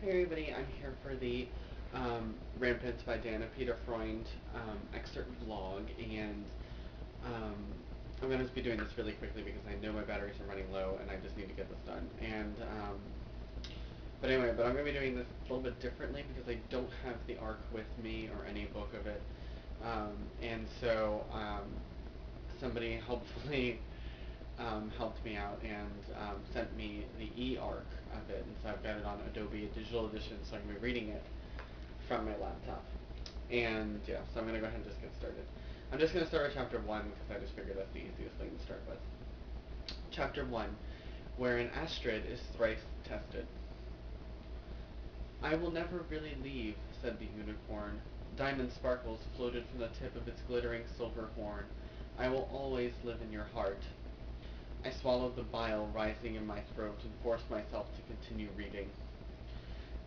Hey everybody, I'm here for the Rampant by Diana Peterfreund excerpt vlog, and um, I'm going to be doing this really quickly because I know my batteries are running low and I just need to get this done. But anyway, I'm going to be doing this a little bit differently because I don't have the arc with me or any book of it, and so somebody helpfully helped me out and sent me the e-arc of it, and so I've got it on Adobe Digital Edition, so I can be reading it from my laptop. And yeah, so I'm going to go ahead and just get started. I'm just going to start with chapter 1 because I just figured that's the easiest thing to start with. Chapter 1, wherein Astrid is thrice tested. I will never really leave, said the unicorn. Diamond sparkles floated from the tip of its glittering silver horn. I will always live in your heart. I swallowed the bile rising in my throat and forced myself to continue reading.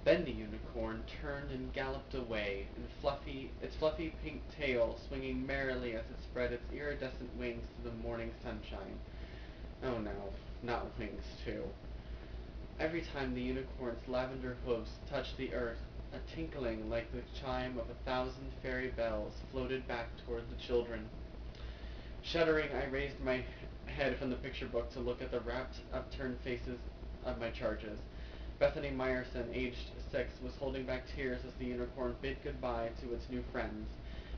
Then the unicorn turned and galloped away, its fluffy pink tail swinging merrily as it spread its iridescent wings to the morning sunshine. Oh no, not wings too. Every time the unicorn's lavender hooves touched the earth, a tinkling like the chime of 1,000 fairy bells floated back toward the children. Shuddering, I raised my head from the picture book to look at the rapt, upturned faces of my charges. Bethany Meyerson, aged 6, was holding back tears as the unicorn bid goodbye to its new friends.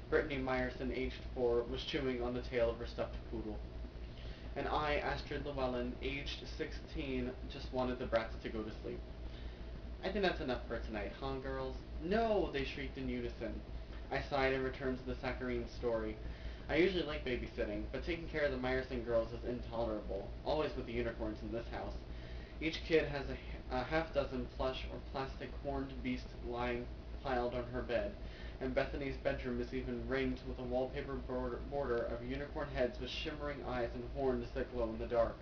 Brittany Meyerson, aged 4, was chewing on the tail of her stuffed poodle. And I, Astrid Llewellyn, aged 16, just wanted the brats to go to sleep. I think that's enough for tonight, huh, girls? No, they shrieked in unison. I sighed and returned to the saccharine story. I usually like babysitting, but taking care of the Meyerson girls is intolerable, always with the unicorns in this house. Each kid has a half-dozen plush or plastic horned beasts lying piled on her bed, and Bethany's bedroom is even ringed with a wallpaper border of unicorn heads with shimmering eyes and horns that glow in the dark.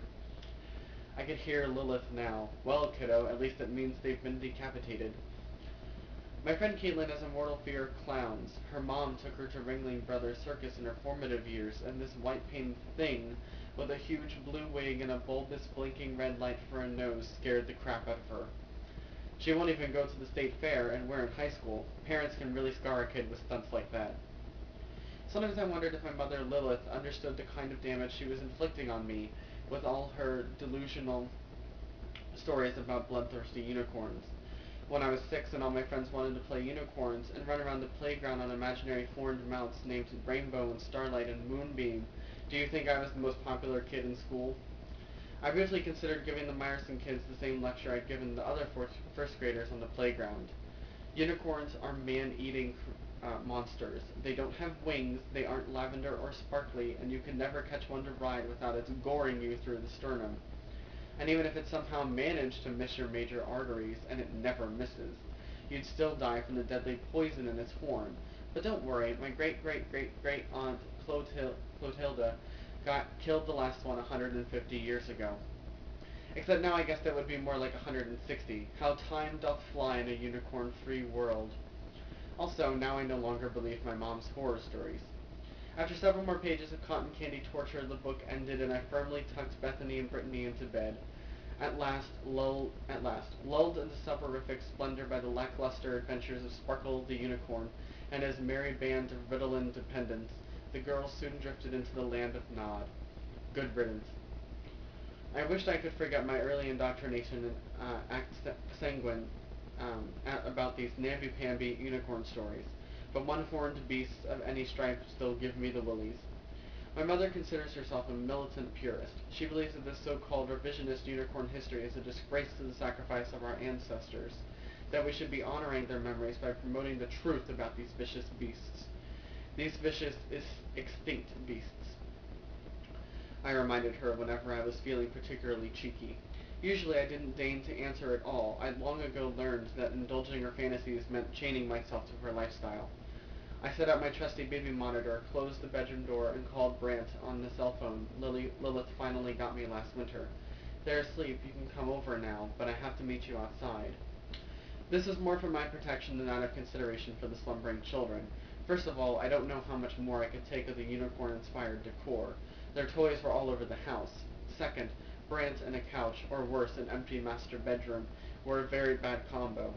I could hear Lilith now. Well, kiddo, at least it means they've been decapitated. My friend Caitlin has a mortal fear of clowns. Her mom took her to Ringling Brothers Circus in her formative years, and this white-painted thing with a huge blue wig and a bulbous blinking red light for a nose scared the crap out of her. She won't even go to the state fair, and we're in high school. Parents can really scar a kid with stunts like that. Sometimes I wondered if my mother Lilith understood the kind of damage she was inflicting on me with all her delusional stories about bloodthirsty unicorns. When I was 6 and all my friends wanted to play unicorns and run around the playground on imaginary horned mounts named Rainbow and Starlight and Moonbeam, do you think I was the most popular kid in school? I briefly considered giving the Meyerson kids the same lecture I'd given the other first graders on the playground. Unicorns are man-eating monsters. They don't have wings, they aren't lavender or sparkly, and you can never catch one to ride without its goring you through the sternum. And even if it somehow managed to miss your major arteries, and it never misses, you'd still die from the deadly poison in its horn. But don't worry, my great-great-great-great-aunt Clotilda killed the last one 150 years ago. Except now I guess that would be more like 160. How time doth fly in a unicorn-free world. Also, now I no longer believe my mom's horror stories. After several more pages of cotton candy torture, the book ended and I firmly tucked Bethany and Brittany into bed. Lulled into soporific splendor by the lackluster adventures of Sparkle the Unicorn and his merry band of Ritalin dependents, the girls soon drifted into the land of Nod. Good riddance. I wished I could forget my early indoctrination and act sanguine about these namby-pamby unicorn stories, but one-horned beasts of any stripe still give me the willies. My mother considers herself a militant purist. She believes that this so-called revisionist unicorn history is a disgrace to the sacrifice of our ancestors, that we should be honoring their memories by promoting the truth about these vicious beasts. These vicious, extinct beasts. I reminded her whenever I was feeling particularly cheeky. Usually I didn't deign to answer at all. I'd long ago learned that indulging her fantasies meant chaining myself to her lifestyle. I set up my trusty baby monitor, closed the bedroom door, and called Brant on the cell phone Lilith finally got me last winter. They're asleep, you can come over now, but I have to meet you outside. This is more for my protection than out of consideration for the slumbering children. First of all, I don't know how much more I could take of the unicorn-inspired decor. Their toys were all over the house. Second, Brant and a couch, or worse, an empty master bedroom, were a very bad combo.